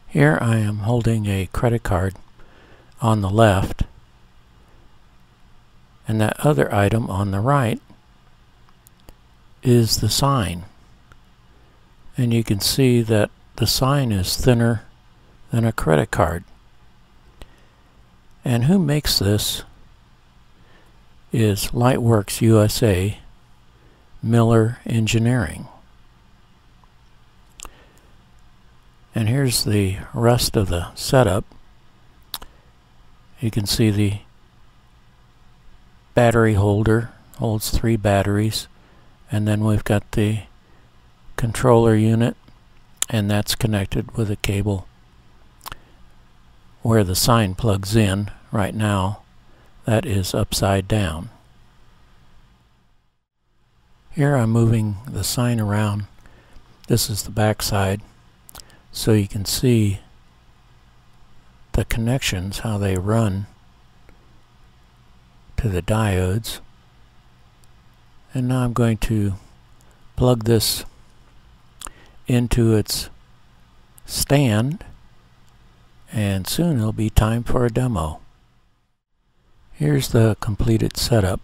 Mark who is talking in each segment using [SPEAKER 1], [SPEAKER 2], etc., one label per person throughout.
[SPEAKER 1] Here I am holding a credit card on the left, and that other item on the right is the sign. And you can see that the sign is thinner than a credit card. And who makes this is Lightworks USA, Miller Engineering. And here's the rest of the setup. You can see the battery holder holds 3 batteries, and then we've got the controller unit, and that's connected with a cable where the sign plugs in. Right now that is upside down. Here I'm moving the sign around. This is the back side, so you can see the connections, how they run to the diodes. And now I'm going to plug this into its stand, and soon it'll be time for a demo. Here's the completed setup.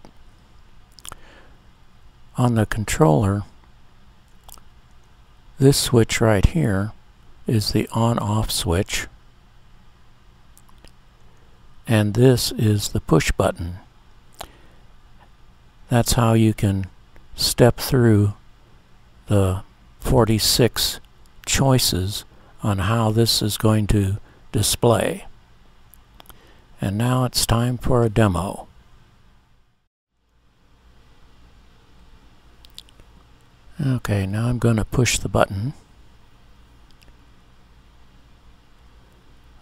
[SPEAKER 1] On the controller, this switch right here is the on-off switch, and this is the push button. That's how you can step through the 46 choices on how this is going to display. And now it's time for a demo. Okay, now I'm going to push the button.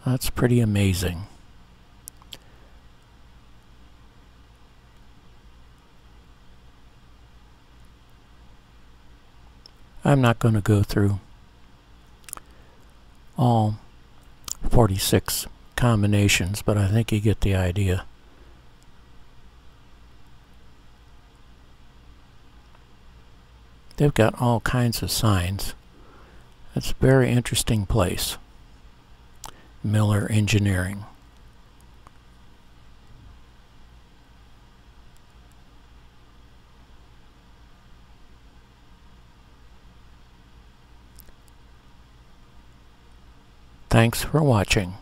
[SPEAKER 1] That's pretty amazing. I'm not going to go through all 46 combinations, but I think you get the idea. They've got all kinds of signs. It's a very interesting place. Miller Engineering. Thanks for watching.